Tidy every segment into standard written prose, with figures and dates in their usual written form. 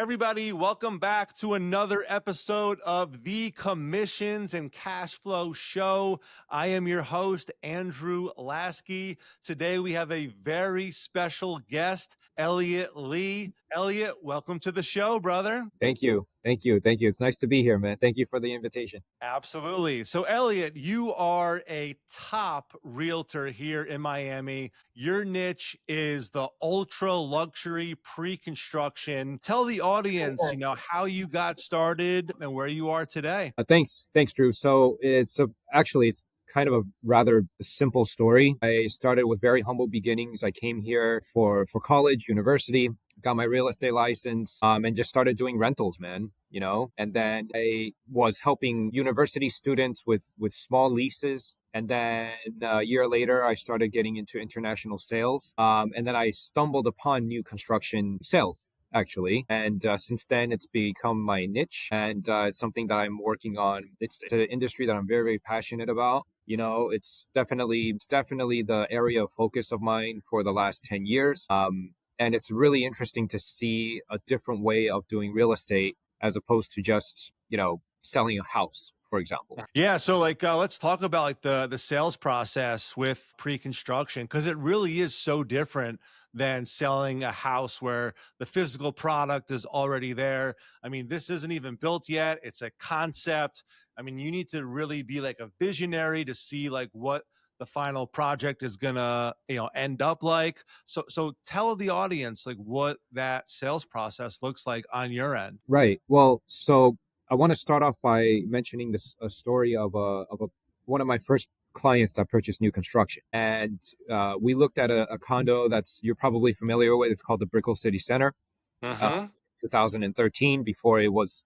Everybody, welcome back to another episode of the Commissions and Cashflow Show. I am your host, Andrew Lasky. Today we have a very special guest, Elliot Lee. Elliot, welcome to the show, brother. Thank you. Thank you. Thank you. It's nice to be here, man. Thank you for the invitation. Absolutely. So, Elliot, you are a top realtor here in Miami. Your niche is the ultra luxury pre-construction. Tell the audience, how you got started and where you are today. Thanks, Drew. So it's kind of a rather simple story. I started with very humble beginnings. I came here for college, university, got my real estate license, and just started doing rentals, man. And then I was helping university students with small leases. And then a year later, I started getting into international sales. And then I stumbled upon new construction sales, actually. And since then, it's become my niche, and it's something that I'm working on. It's an industry that I'm very, very passionate about. It's definitely the area of focus of mine for the last 10 years. And it's really interesting to see a different way of doing real estate as opposed to just, selling a house, for example. Yeah. So let's talk about the sales process with pre-construction, because it really is so different than selling a house where the physical product is already there. I mean, this isn't even built yet. It's a concept. I mean, you need to really be like a visionary to see like what the final project is gonna, end up like. So tell the audience like what that sales process looks like on your end. Right. Well, so I want to start off by mentioning a story of one of my first clients that purchased new construction, and we looked at a condo that's you're probably familiar with. It's called the Brickell City Center, uh, Mm-hmm. 2013. Before it was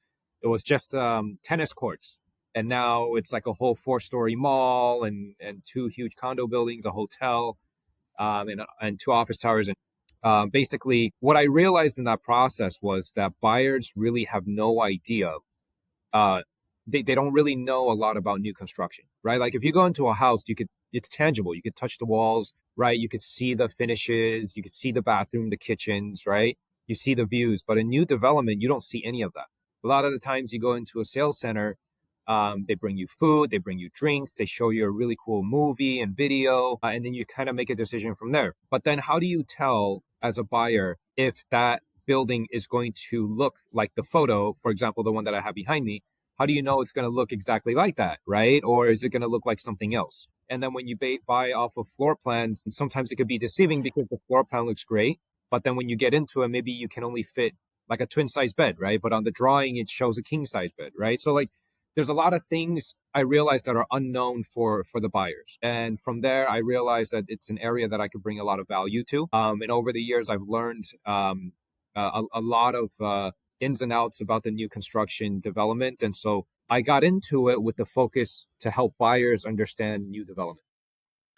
just tennis courts, and now it's like a whole four-story mall and two huge condo buildings, a hotel, and two office towers. And basically, what I realized in that process was that buyers really have no idea. Uh, they don't really know a lot about new construction, right? Like if you go into a house, it's tangible. You could touch the walls, right? You could see the finishes, you could see the bathroom, the kitchens, right? You see the views, but in new development, you don't see any of that. A lot of the times you go into a sales center, they bring you food, they bring you drinks, they show you a really cool movie and video, and then you kind of make a decision from there. But then how do you tell as a buyer if that building is going to look like the photo, for example, the one that I have behind me? How do you know it's going to look exactly like that, right? Or is it going to look like something else? And then when you buy off of floor plans, sometimes it could be deceiving because the floor plan looks great, but then when you get into it, maybe you can only fit like a twin size bed, right? But on the drawing, it shows a king size bed, right? So like there's a lot of things I realized that are unknown for the buyers. And from there, I realized that it's an area that I could bring a lot of value to. And over the years, I've learned a lot of ins and outs about the new construction development. And so I got into it with the focus to help buyers understand new development.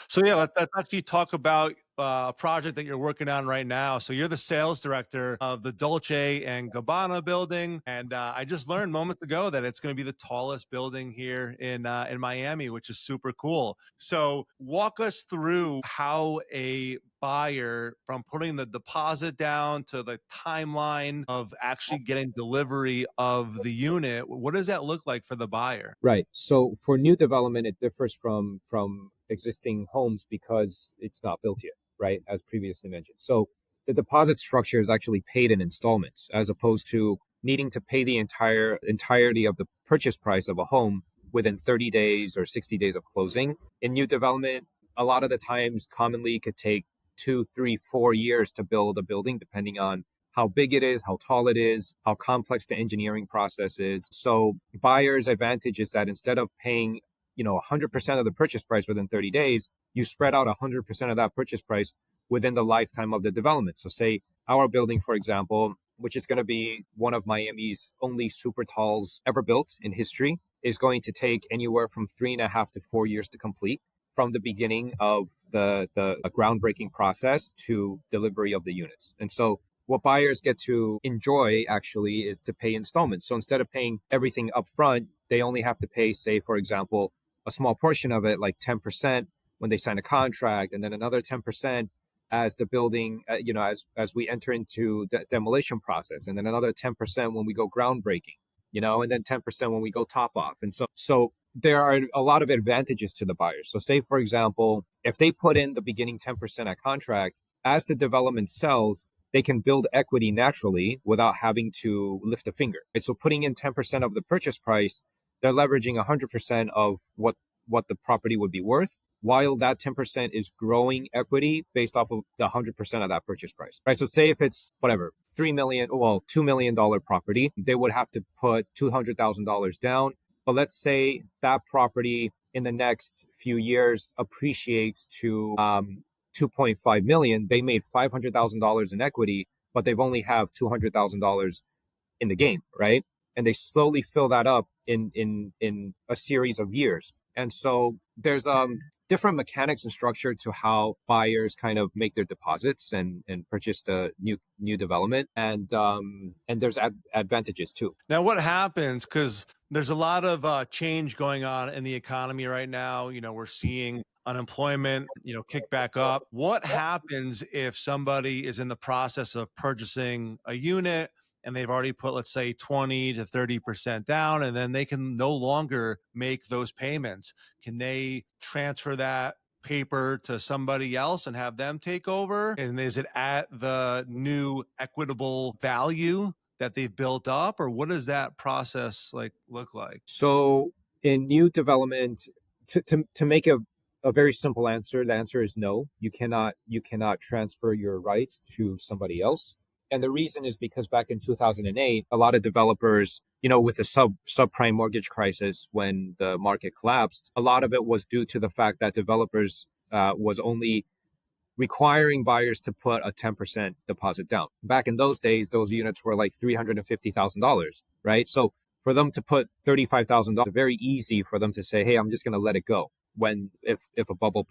So yeah, let's actually talk about a project that you're working on right now. So you're the sales director of the Dolce and Gabbana building, and I just learned moments ago that it's going to be the tallest building here in Miami, which is super cool. So walk us through how a buyer, from putting the deposit down to the timeline of actually getting delivery of the unit. What does that look like for the buyer? Right. So for new development, it differs from existing homes because it's not built yet, right? As previously mentioned. So the deposit structure is actually paid in installments as opposed to needing to pay the entirety of the purchase price of a home within 30 days or 60 days of closing. In new development, a lot of the times commonly it could take 2, 3, 4 years to build a building, depending on how big it is, how tall it is, how complex the engineering process is. So buyer's advantage is that instead of paying, 100% of the purchase price within 30 days, you spread out 100% of that purchase price within the lifetime of the development. So say our building, for example, which is going to be one of Miami's only super talls ever built in history, is going to take anywhere from 3.5 to 4 years to complete from the beginning of the groundbreaking process to delivery of the units. And so what buyers get to enjoy actually is to pay installments. So instead of paying everything up front, they only have to pay, say, for example, a small portion of it, like 10% when they sign a contract, and then another 10% as the building, as we enter into the demolition process, and then another 10% when we go groundbreaking, and then 10% when we go top off. And so there are a lot of advantages to the buyers. So say, for example, if they put in the beginning 10% at contract, as the development sells, they can build equity naturally without having to lift a finger. And so putting in 10% of the purchase price, they're leveraging 100% of what the property would be worth, while that 10% is growing equity based off of the 100% of that purchase price, right? So say if it's whatever, $2 million property, they would have to put $200,000 down. But let's say that property in the next few years appreciates to 2.5 million. They made $500,000 in equity, but they've only have $200,000 in the game, right? And they slowly fill that up in a series of years. And so there's different mechanics and structure to how buyers kind of make their deposits and purchase the new development, and there's advantages too. Now, what happens, because there's a lot of change going on in the economy right now. We're seeing unemployment, kick back up. What happens if somebody is in the process of purchasing a unit and they've already put, let's say, 20 to 30% down, and then they can no longer make those payments? Can they transfer that paper to somebody else and have them take over? And is it at the new equitable value that they've built up, or what does that process look like? So in new development, to make a very simple answer, the answer is no. You cannot transfer your rights to somebody else. And the reason is because back in 2008, a lot of developers, with the subprime mortgage crisis, when the market collapsed, a lot of it was due to the fact that developers was only requiring buyers to put a 10% deposit down. Back in those days, those units were like $350,000, right? So for them to put $35,000, very easy for them to say, hey, I'm just going to let it go if a bubble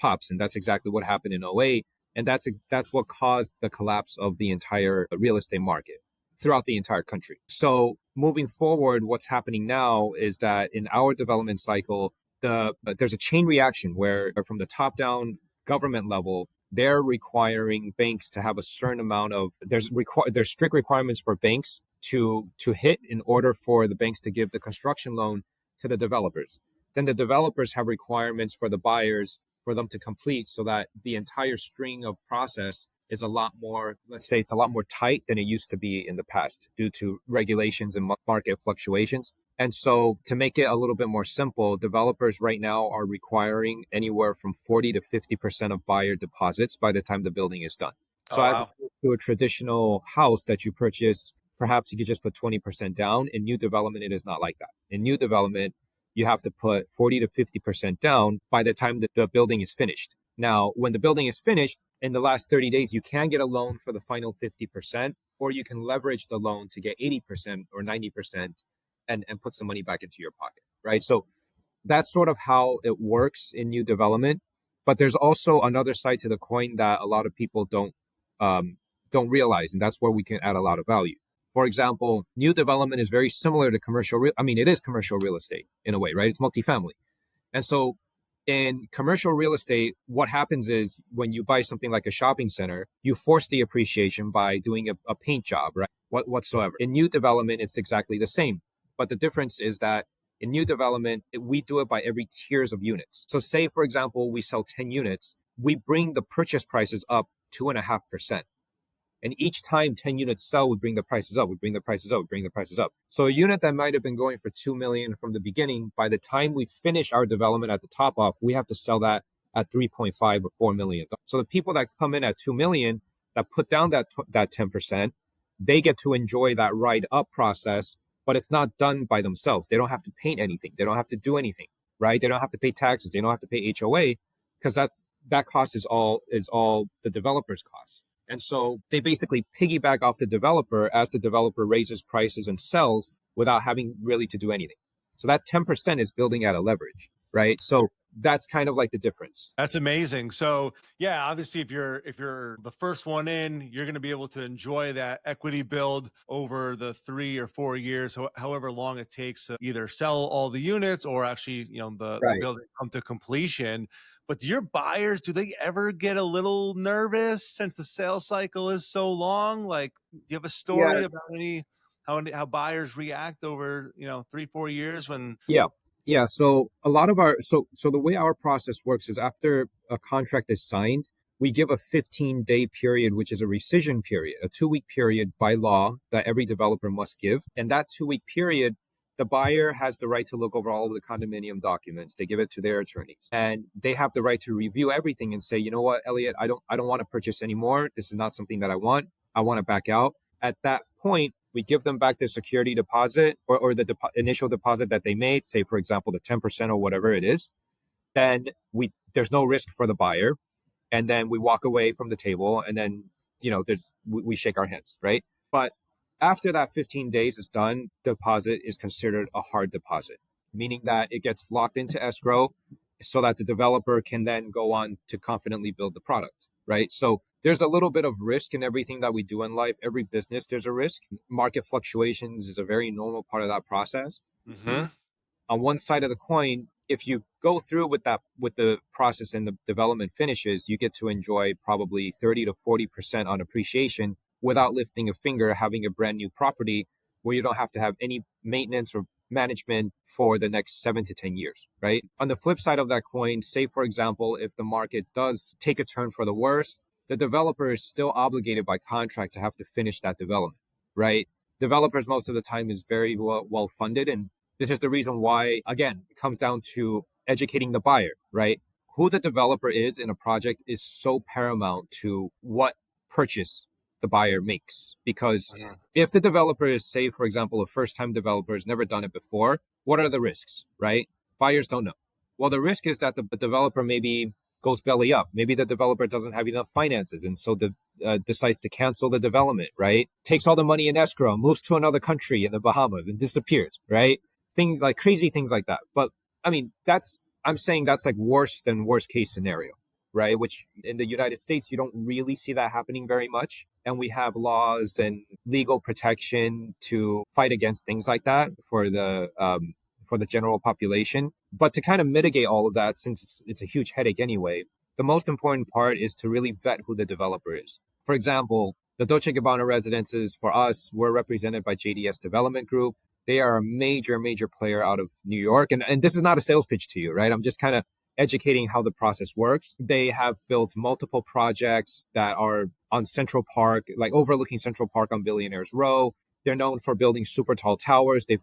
pops. And that's exactly what happened in '08. And that's what caused the collapse of the entire real estate market throughout the entire country. So moving forward, what's happening now is that in our development cycle, there's a chain reaction where from the top down government level, they're requiring banks to have a certain amount of, there's strict requirements for banks to hit in order for the banks to give the construction loan to the developers. Then the developers have requirements for the buyers for them to complete, so that the entire string of process is a lot more, let's say it's a lot more tight than it used to be in the past due to regulations and market fluctuations. And so to make it a little bit more simple, developers right now are requiring anywhere from 40 to 50% of buyer deposits by the time the building is done. So as to a traditional house that you purchase, perhaps you could just put 20% down. In new development, it is not like that. In new development, you have to put 40 to 50% down by the time that the building is finished. Now, when the building is finished, in the last 30 days, you can get a loan for the final 50%, or you can leverage the loan to get 80% or 90% and put some money back into your pocket, right? So that's sort of how it works in new development. But there's also another side to the coin that a lot of people don't realize, and that's where we can add a lot of value. For example, new development is very similar to it is commercial real estate in a way, right? It's multifamily. And so in commercial real estate, what happens is when you buy something like a shopping center, you force the appreciation by doing a paint job, right? Whatsoever. In new development, it's exactly the same. But the difference is that in new development, we do it by every tiers of units. So say, for example, we sell 10 units, we bring the purchase prices up 2.5%. And each time 10 units sell, we bring the prices up, we bring the prices up, we bring the prices up. So a unit that might have been going for 2 million from the beginning, by the time we finish our development at the top off, we have to sell that at 3.5 or 4 million. So the people that come in at 2 million, that put down that 10%, they get to enjoy that ride up process, but it's not done by themselves. They don't have to paint anything. They don't have to do anything, right? They don't have to pay taxes. They don't have to pay HOA, because that cost is all the developer's cost. And so they basically piggyback off the developer as the developer raises prices and sells without having really to do anything. So that 10% is building out a leverage, right? So that's kind of like the difference. That's amazing. So yeah, obviously if you're the first one in, you're going to be able to enjoy that equity build over the 3 or 4 years, however long it takes to either sell all the units or actually, the Right. building come to completion. But do your buyers, do they ever get a little nervous since the sales cycle is so long? Like, do you have a Yeah. story about how buyers react over, 3, 4 years when Yeah. Yeah. So a lot of our so the way our process works is after a contract is signed, we give a 15-day period, which is a rescission period, a 2-week period by law that every developer must give. And that 2-week period, the buyer has the right to look over all of the condominium documents. They give it to their attorneys. And they have the right to review everything and say, you know what, Elliot, I don't want to purchase anymore. This is not something that I want. I want to back out. At that point, we give them back the security deposit or the initial deposit that they made, say, for example, the 10% or whatever it is. Then there's no risk for the buyer. And then we walk away from the table and then, we shake our hands, right? But after that 15 days is done, deposit is considered a hard deposit, meaning that it gets locked into escrow so that the developer can then go on to confidently build the product, right? So there's a little bit of risk in everything that we do in life. Every business, there's a risk. Market fluctuations is a very normal part of that process. Mhm. On one side of the coin, if you go through with the process and the development finishes, you get to enjoy probably 30 to 40% on appreciation without lifting a finger, having a brand new property where you don't have to have any maintenance or management for the next 7 to 10 years, right? On the flip side of that coin, say, for example, if the market does take a turn for the worse, the developer is still obligated by contract to have to finish that development, right? Developers most of the time is very well funded, and this is the reason why, again, it comes down to educating the buyer, right? Who the developer is in a project is so paramount to what purchase the buyer makes. Because Mhm. if the developer is, say, for example, a first time developer has never done it before, what are the risks, right? Buyers don't know. Well, the risk is that the developer maybe goes belly up. Maybe the developer doesn't have enough finances and so decides to cancel the development, right? Takes all the money in escrow, moves to another country in the Bahamas and disappears, right? Things like crazy things like that. But I mean, I'm saying that's like worse than worst case scenario, right? Which in the United States, you don't really see that happening very much. And we have laws and legal protection to fight against things like that for the general population. But to kind of mitigate all of that, since it's a huge headache anyway, the most important part is to really vet who the developer is. For example, the Dolce Gabbana residences for us were represented by JDS Development Group. They are a major, major player out of New York. And this is not a sales pitch to you, right? I'm just kind of educating how the process works. They have built multiple projects that are on Central Park, like overlooking Central Park on Billionaires Row. They're known for building super tall towers. They've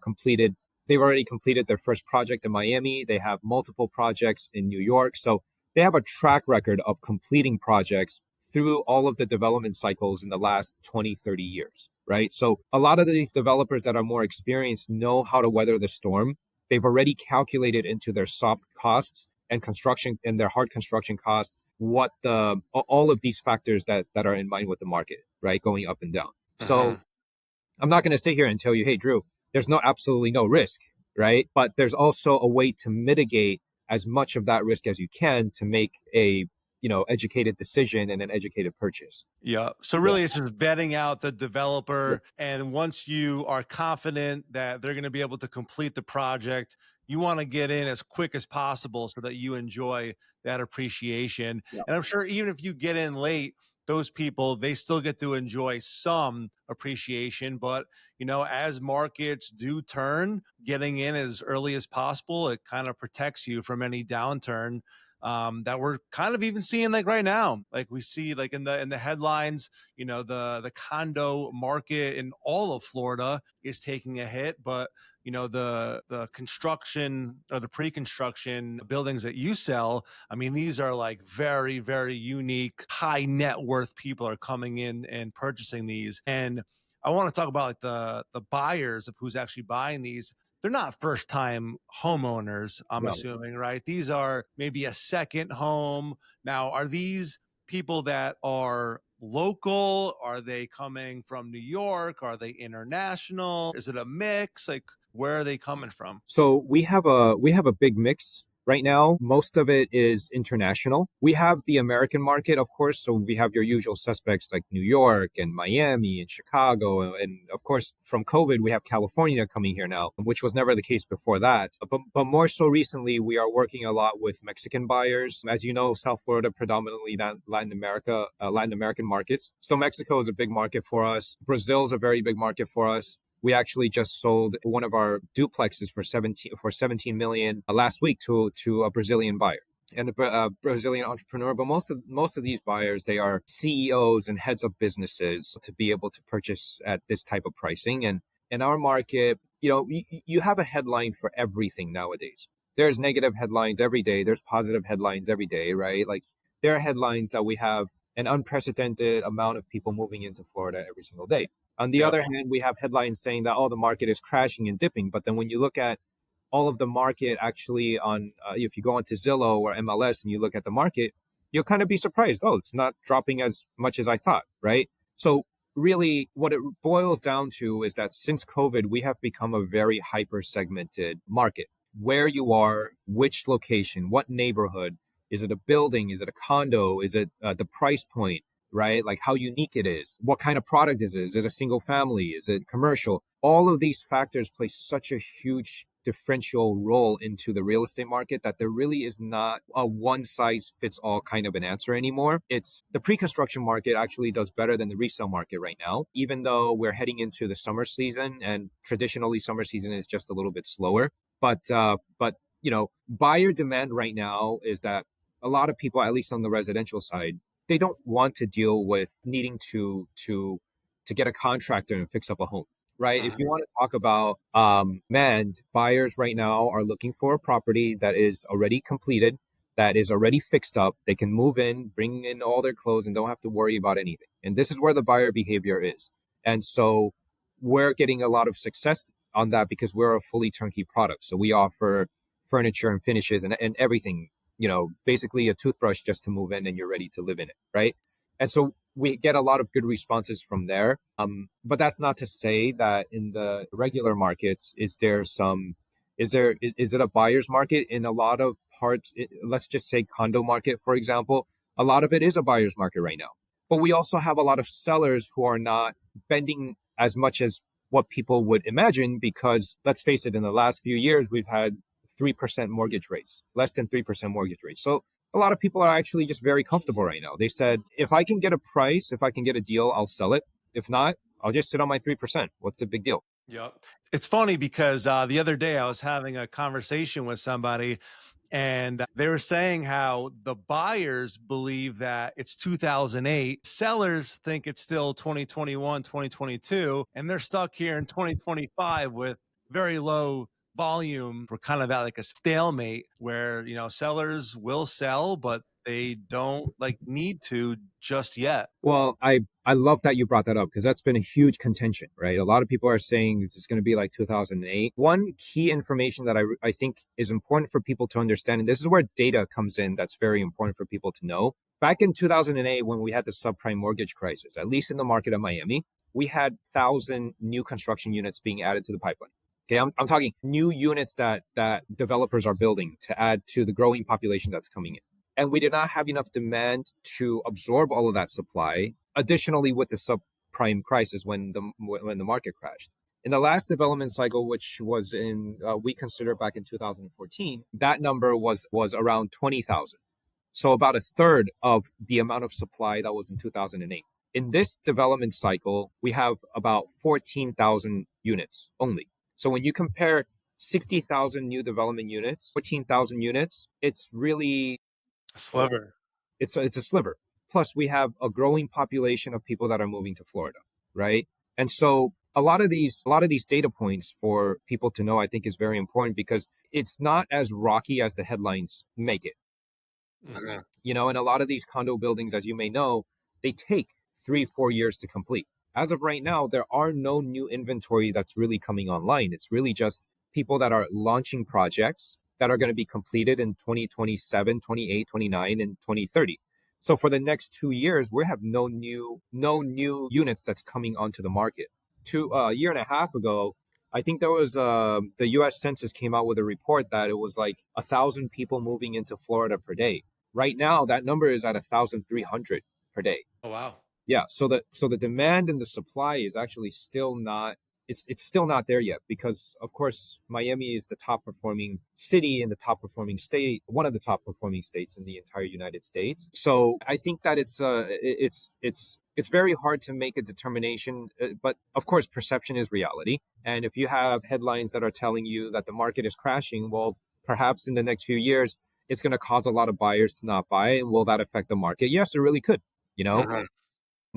already completed their first project in Miami. They have multiple projects in New York. So they have a track record of completing projects through all of the development cycles in the last 20, 30 years, right? So a lot of these developers that are more experienced know how to weather the storm. They've already calculated into their soft costs and construction and their hard construction costs what all of these factors that are in mind with the market, right? Going up and down. So Mhm. I'm not going to sit here and tell you, hey, Drew, there's absolutely no risk, right? But there's also a way to mitigate as much of that risk as you can to make a educated decision and an educated purchase. Yeah. So Yeah. really it's just vetting out the Yeah. developer. And once you are confident that they're going to be able to complete the project, you want to get in as quick as possible so that you enjoy that appreciation. Yeah. And I'm sure even if you get in late, those people, they still get to enjoy some appreciation. But, as markets do turn, getting in as early as possible, it kind of protects you from any downturn that we're kind of even seeing like right now. Like we see like in the headlines, the condo market in all of Florida is taking a hit, but the construction or the pre-construction buildings that you sell, I mean, these are like very, very unique, high net worth people are coming in and purchasing these. And I want to talk about like the buyers of who's actually buying these. They're not first time homeowners, I'm No. assuming, right? These are maybe a second home. Now, are these people that are local? Are they coming from New York? Are they international? Is it a mix? Like, where are they coming from? So we have a big mix. Right now, most of it is international. We have the American market, of course. So we have your usual suspects like New York and Miami and Chicago. And of course, from COVID, we have California coming here now, which was never the case before that. But more so recently, we are working a lot with Mexican buyers. As you know, South Florida, predominantly Latin America, Latin American markets. So Mexico is a big market for us. Brazil is a very big market for us. We actually just sold one of our duplexes for 17 million last week to a Brazilian buyer and a Brazilian entrepreneur. But most of these buyers, they are CEOs and heads of businesses to be able to purchase at this type of pricing. And in our market, you have a headline for everything nowadays. There's negative headlines every day. There's positive headlines every day, right? Like there are headlines that we have an unprecedented amount of people moving into Florida every single day. On the Yep. other hand, we have headlines saying that, oh, the market is crashing and dipping. But then when you look at all of the market actually on, if you go onto Zillow or MLS and you look at the market, you'll kind of be surprised. Oh, it's not dropping as much as I thought, right? So really what it boils down to is that since COVID, we have become a very hyper segmented market. Where you are, which location, what neighborhood, is it a building? Is it a condo? Is it the price point? Right? Like how unique it is. What kind of product is it? Is it a single family? Is it commercial? All of these factors play such a huge differential role into the real estate market that there really is not a one size fits all kind of an answer anymore. It's the pre-construction market actually does better than the resale market right now, even though we're heading into the summer season and traditionally summer season is just a little bit slower. But buyer demand right now is that a lot of people, at least on the residential side, they don't want to deal with needing to get a contractor and fix up a home, right? If you want to talk about demand, buyers right now are looking for a property that is already completed, that is already fixed up. They can move in, bring in all their clothes, and don't have to worry about anything. And this is where the buyer behavior is. And so we're getting a lot of success on that because we're a fully turnkey product. So we offer furniture and finishes and everything, basically a toothbrush just to move in and you're ready to live in it, right? And so we get a lot of good responses from there. But that's not to say that in the regular markets, is it a buyer's market in a lot of parts? Let's just say condo market, for example, a lot of it is a buyer's market right now. But we also have a lot of sellers who are not bending as much as what people would imagine, because let's face it, in the last few years, we've had 3% mortgage rates, less than 3% mortgage rates. So a lot of people are actually just very comfortable right now. They said, if I can get a price, if I can get a deal, I'll sell it. If not, I'll just sit on my 3%. What's the big deal? Yep. It's funny because the other day I was having a conversation with somebody and they were saying how the buyers believe that it's 2008. Sellers think it's still 2021, 2022, and they're stuck here in 2025 with very low volume. We're kind of at like a stalemate where, sellers will sell, but they don't like need to just yet. Well, I love that you brought that up because that's been a huge contention, right? A lot of people are saying it's going to be like 2008. One key information that I think is important for people to understand, and this is where data comes in, that's very important for people to know. Back in 2008, when we had the subprime mortgage crisis, at least in the market of Miami, we had 1,000 new construction units being added to the pipeline. Okay, I'm talking new units that developers are building to add to the growing population that's coming in. And we did not have enough demand to absorb all of that supply. Additionally, with the subprime crisis when the market crashed. In the last development cycle, which was we consider back in 2014, that number was around 20,000. So about a third of the amount of supply that was in 2008. In this development cycle, we have about 14,000 units only. So when you compare 60,000 new development units, 14,000 units, it's really Sliver. it's a sliver. Plus, we have a growing population of people that are moving to Florida, right? And so a lot of these data points for people to know, I think, is very important because it's not as rocky as the headlines make it. Mhm. And a lot of these condo buildings, as you may know, they take 3-4 years to complete. As of right now, there are no new inventory that's really coming online. It's really just people that are launching projects that are going to be completed in 2027, 28, 29, and 2030. So for the next 2 years, we have no new units that's coming onto the market. A year and a half ago, I think there was the U.S. Census came out with a report that it was like 1,000 people moving into Florida per day. Right now, that number is at 1,300 per day. Oh, wow. Yeah, so the demand and the supply is actually still not it's still not there yet because of course Miami is the top performing city and the top performing state, one of the top performing states in the entire United States. So I think that it's very hard to make a determination, but of course perception is reality. And if you have headlines that are telling you that the market is crashing, well, perhaps in the next few years it's going to cause a lot of buyers to not buy, and will that affect the market? Yes, it really could, you know. Mhm.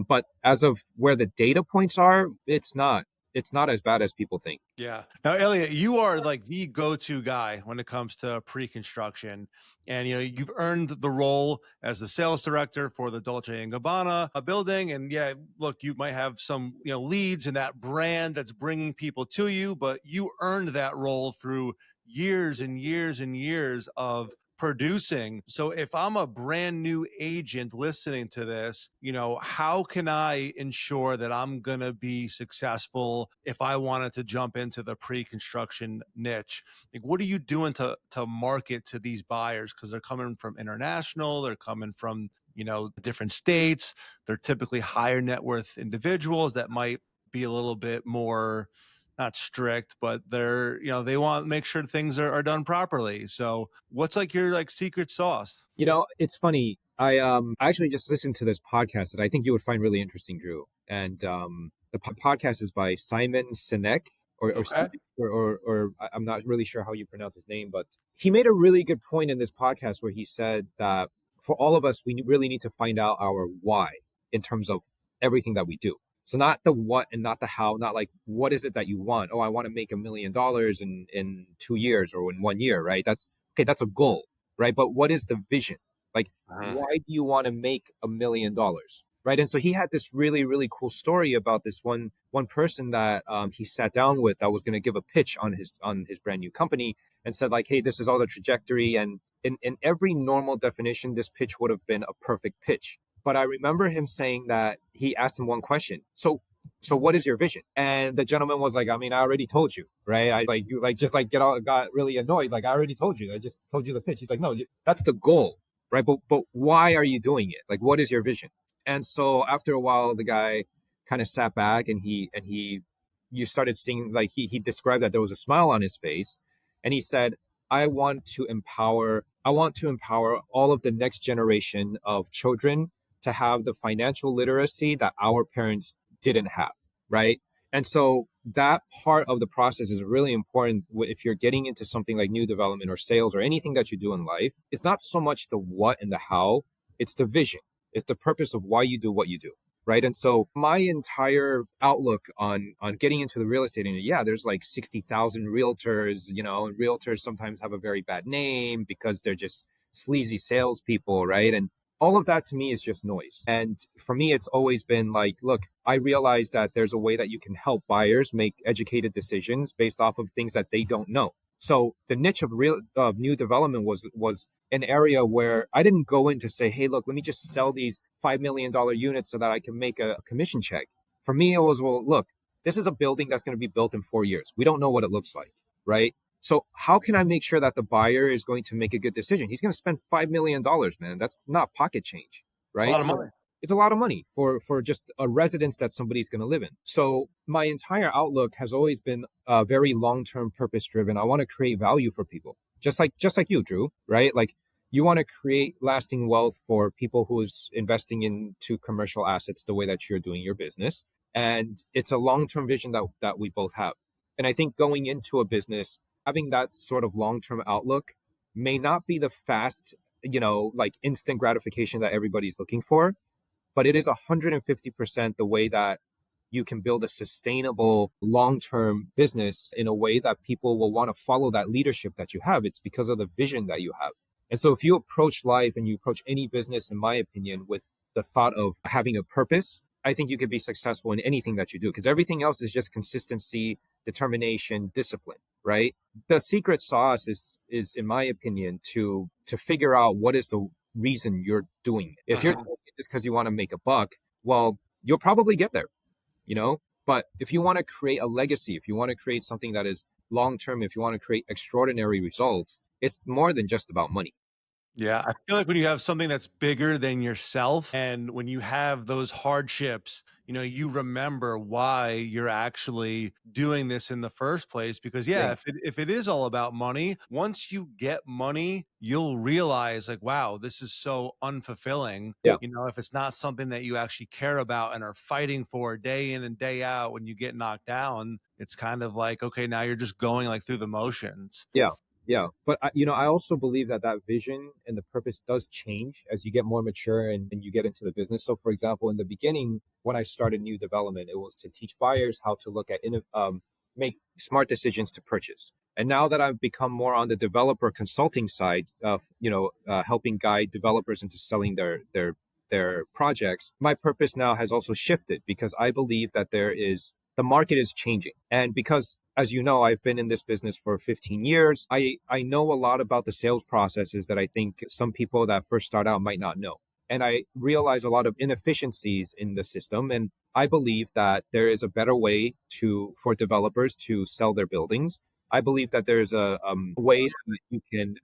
But as of where the data points are, it's not as bad as people think. Yeah. Now, Elliot, you are like the go-to guy when it comes to pre-construction, and you've earned the role as the sales director for the Dolce and Gabbana building. And yeah, look, you might have some leads in that brand that's bringing people to you, but you earned that role through years and years and years of producing. So if I'm a brand new agent listening to this, how can I ensure that I'm going to be successful if I wanted to jump into the pre-construction niche? Like, what are you doing to market to these buyers? Because they're coming from international, they're coming from, different states. They're typically higher net worth individuals that might be a little bit more not strict, but they want to make sure things are done properly. So what's like your like secret sauce? It's funny. I actually just listened to this podcast that I think you would find really interesting, Drew. And the podcast is by Simon Sinek or Okay. Steve- or I'm not really sure how you pronounce his name, but he made a really good point in this podcast where he said that for all of us, we really need to find out our why in terms of everything that we do. So not the what and not the how, not like what is it that you want? Oh, I want to make $1 million in 2 years or in 1 year, right? That's okay, that's a goal, right? But what is the vision? Like, Uh-huh. why do you want to make $1 million, right? And so he had this really, really cool story about this one person that he sat down with that was going to give a pitch on his brand new company, and said like, hey, this is all the trajectory, and in every normal definition, this pitch would have been a perfect pitch. But I remember him saying that he asked him one question. So what is your vision? And the gentleman was like, I mean, I already told you, right? I like you like just like got really annoyed. Like, I already told you. I just told you the pitch. He's like, no, that's the goal, right? But why are you doing it? Like, what is your vision? And so after a while, the guy kind of sat back, and he you started seeing, like, he described that there was a smile on his face, and he said, I want to empower all of the next generation of children to have the financial literacy that our parents didn't have, right? And so that part of the process is really important if you're getting into something like new development or sales or anything that you do in life. It's not so much the what and the how, it's the vision. It's the purpose of why you do what you do. Right. And so my entire outlook on getting into the real estate industry, yeah, there's like 60,000 realtors, and realtors sometimes have a very bad name because they're just sleazy salespeople, right? And all of that to me is just noise. And for me, it's always been like, look, I realize that there's a way that you can help buyers make educated decisions based off of things that they don't know. So the niche of new development was an area where I didn't go in to say, hey, look, let me just sell these $5 million units so that I can make a commission check. For me, it was, well, look, this is a building that's going to be built in 4 years. We don't know what it looks like, right? So how can I make sure that the buyer is going to make a good decision? He's going to spend $5 million, man. That's not pocket change, It's a right? lot of So money. it's a lot of money for just a residence that somebody's going to live in. So my entire outlook has always been very long-term, purpose-driven. I want to create value for people, just like you, Drew, right? Like, you want to create lasting wealth for people who's investing into commercial assets the way that you're doing your business, and it's a long-term vision that we both have. And I think going into a business, having that sort of long-term outlook may not be the fast, like instant gratification that everybody's looking for, but it is 150% the way that you can build a sustainable long-term business in a way that people will want to follow that leadership that you have. It's because of the vision that you have. And so if you approach life and you approach any business, in my opinion, with the thought of having a purpose, I think you could be successful in anything that you do, because everything else is just consistency, determination, discipline, right? The secret sauce is in my opinion, to figure out what is the reason you're doing it. If you're Uh-huh. doing it just because you want to make a buck, well, you'll probably get there, you know? But if you want to create a legacy, if you want to create something that is long term, if you want to create extraordinary results, it's more than just about money. Yeah, I feel like when you have something that's bigger than yourself and when you have those hardships, you remember why you're actually doing this in the first place. Because yeah, Yeah, if it is all about money, once you get money, you'll realize like, wow, this is so unfulfilling. yeah, If it's not something that you actually care about and are fighting for day in and day out, when you get knocked down, it's kind of like, okay, now you're just going like through the motions. yeah, yeah. But I also believe that that vision and the purpose does change as you get more mature and you get into the business. So, for example, in the beginning, when I started new development, it was to teach buyers how to look at make smart decisions to purchase. And now that I've become more on the developer consulting side of helping guide developers into selling their projects, my purpose now has also shifted because I believe that the market is changing. And because, as you know, I've been in this business for 15 years, I know a lot about the sales processes that I think some people that first start out might not know. And I realize a lot of inefficiencies in the system. And I believe that there is a better way for developers to sell their buildings. I believe that there's a way that you can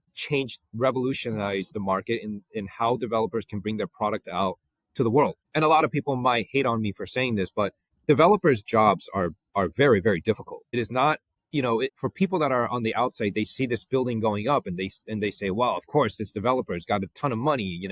revolutionize the market in how developers can bring their product out to the world. And a lot of people might hate on me for saying this, but developers' jobs are very, very difficult. It is not, for people that are on the outside, they see this building going up and they say, well, of course, this developer's got a ton of money,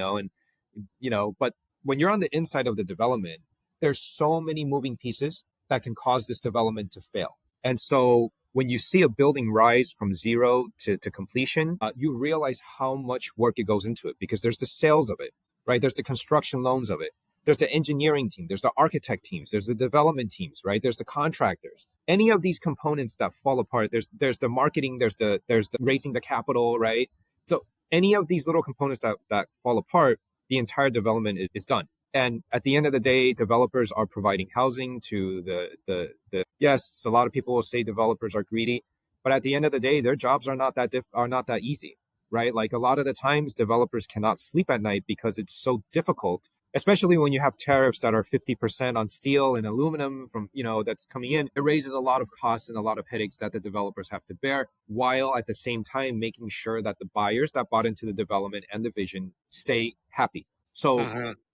but when you're on the inside of the development, there's so many moving pieces that can cause this development to fail. And so when you see a building rise from zero to completion, you realize how much work it goes into it because there's the sales of it, right? There's the construction loans of it. There's the engineering team, there's the architect teams, there's the development teams, right? There's the contractors. Any of these components that fall apart, there's the marketing, there's the raising the capital, right? So any of these little components that fall apart, the entire development is done. And at the end of the day, developers are providing housing to the yes, a lot of people will say developers are greedy, but at the end of the day, their jobs are not that easy, right? Like a lot of the times developers cannot sleep at night because it's so difficult, especially when you have tariffs that are 50% on steel and aluminum from, that's coming in. It raises a lot of costs and a lot of headaches that the developers have to bear, while at the same time making sure that the buyers that bought into the development and the vision stay happy. So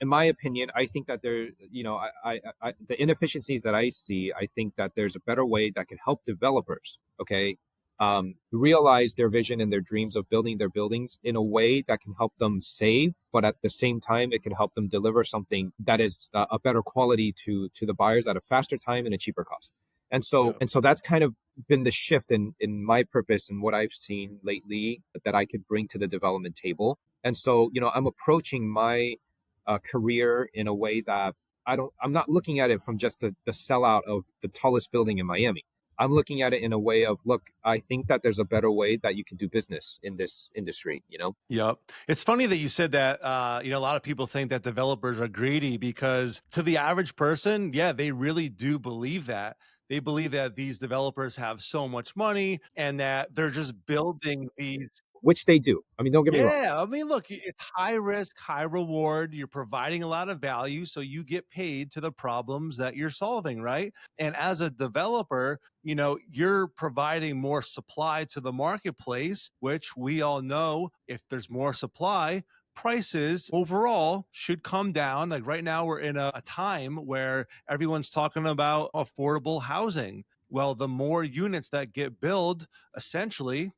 in my opinion, I think that the inefficiencies that I see, I think that there's a better way that can help developers, okay, realize their vision and their dreams of building their buildings in a way that can help them save, but at the same time, it can help them deliver something that is a better quality to the buyers at a faster time and a cheaper cost. And so that's kind of been the shift in my purpose and what I've seen lately that I could bring to the development table. And so, I'm approaching my career in a way that I'm not looking at it from just the sellout of the tallest building in Miami. I'm looking at it in a way of, look, I think that there's a better way that you can do business in this industry. Yep. It's funny that you said that, a lot of people think that developers are greedy because to the average person, yeah, they really do believe that. They believe that these developers have so much money and that they're just building these. Which they do. I mean, don't get me wrong. Yeah, I mean, look, it's high risk, high reward. You're providing a lot of value, so you get paid to the problems that you're solving, right? And as a developer, you're providing more supply to the marketplace, which we all know if there's more supply, prices overall should come down. Like right now, we're in a time where everyone's talking about affordable housing. Well, the more units that get built, essentially,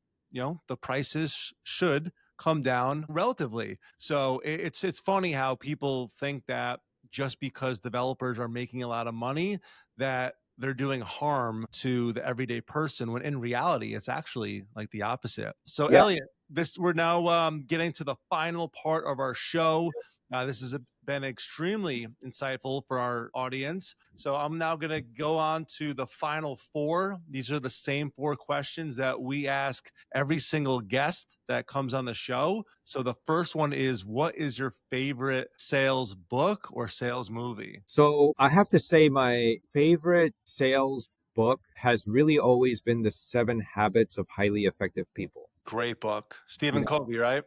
the prices should come down relatively. So it's funny how people think that just because developers are making a lot of money that they're doing harm to the everyday person when in reality it's actually like the opposite. So Yeah. Elliot, this we're now getting to the final part of our show. This has been extremely insightful for our audience. So I'm now going to go on to the final four. These are the same four questions that we ask every single guest that comes on the show. So the first one is, what is your favorite sales book or sales movie? So I have to say my favorite sales book has really always been The 7 Habits of Highly Effective People. Great book. You Stephen know, Covey, right?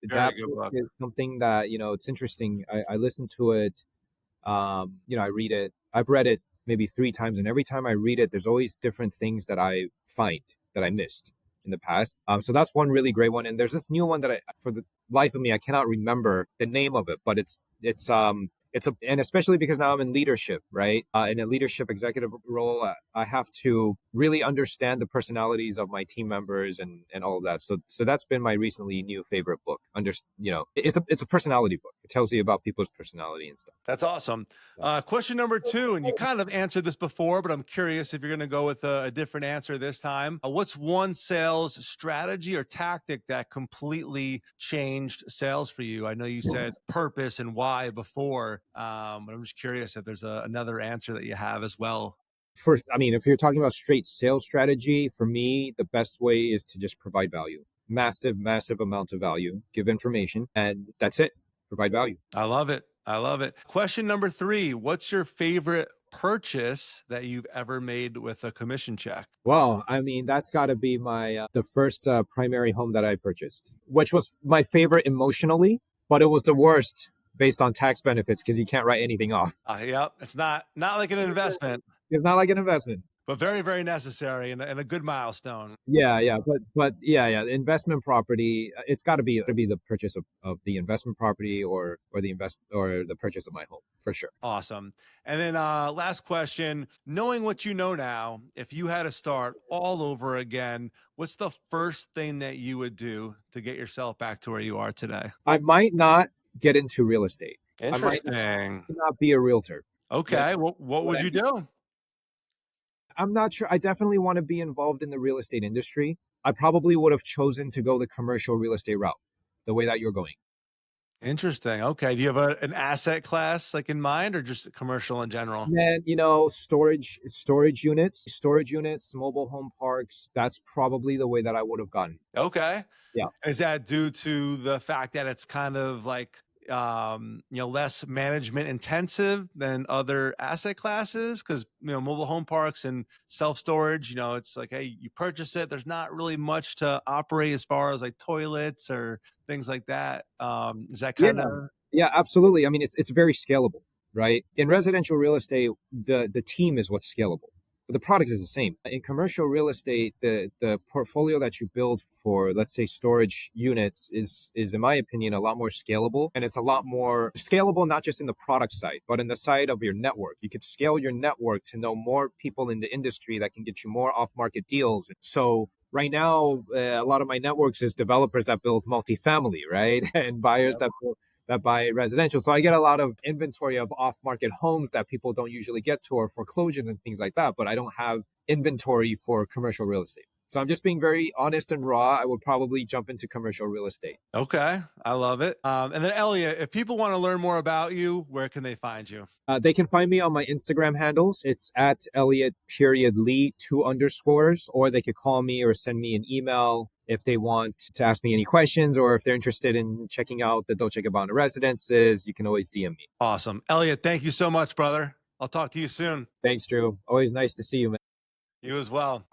Very that good book book. is something that, it's interesting. I listen to it, I read it. I've read it maybe 3 times, and every time I read it, there's always different things that I find that I missed in the past. So that's one really great one. And there's this new one that for the life of me, I cannot remember the name of it, but and especially because now I'm in leadership, right? In a leadership executive role, I have to really understand the personalities of my team members and all of that. So that's been my recently new favorite book. It's a personality book. It tells you about people's personality and stuff. That's awesome. Yeah. Question number 2, and you kind of answered this before, but I'm curious if you're going to go with a different answer this time. What's one sales strategy or tactic that completely changed sales for you? I know you said purpose and why before, but I'm just curious if there's another answer that you have as well. If you're talking about straight sales strategy, for me, the best way is to just provide value. Massive, massive amounts of value, give information, and that's it. Provide value. I love it. I love it. Question number 3, what's your favorite purchase that you've ever made with a commission check? Well, that's got to be my the first primary home that I purchased, which was my favorite emotionally, but it was the worst based on tax benefits because you can't write anything off. Yep. It's not like an investment, It's not like an investment. but very, very necessary and a good milestone. Yeah, but yeah, the investment property. It's got to be the purchase of the investment property or the purchase of my home for sure. Awesome. And then last question, knowing what you know now, if you had to start all over again, what's the first thing that you would do to get yourself back to where you are today? I might not get into real estate. I might Interesting. not be a realtor. Okay. Well, what would you do? I'm not sure. I definitely want to be involved in the real estate industry. I probably would have chosen to go the commercial real estate route, the way that you're going. Interesting. Okay. Do you have an asset class like in mind or just commercial in general? And storage units, mobile home parks. That's probably the way that I would have gone. Okay. Yeah. Is that due to the fact that it's kind of like, less management intensive than other asset classes? Because, mobile home parks and self-storage, it's like, hey, you purchase it. There's not really much to operate as far as like toilets or things like that. Is that Yeah. kind of Yeah, absolutely. It's very scalable, right? In residential real estate, the team is what's scalable. But the product is the same. In commercial real estate, the portfolio that you build for, let's say, storage units is in my opinion a lot more scalable, and it's a lot more scalable not just in the product side, but in the side of your network. You could scale your network to know more people in the industry that can get you more off-market deals. So right now, a lot of my networks is developers that build multifamily, right? And buyers that buy residential. So I get a lot of inventory of off-market homes that people don't usually get to, or foreclosures and things like that. But I don't have inventory for commercial real estate. So I'm just being very honest and raw. I would probably jump into commercial real estate. okay? I love it. And then Elliot, if people want to learn more about you, where can they find you? They can find me on my Instagram handles. It's at Elliot_Lee 2_, or they could call me or send me an email if they want to ask me any questions, or if they're interested in checking out the Dolce Gabbana residences. You can always DM me. Awesome. Elliot, thank you so much, brother. I'll talk to you soon. Thanks, Drew. Always nice to see you, man. You as well.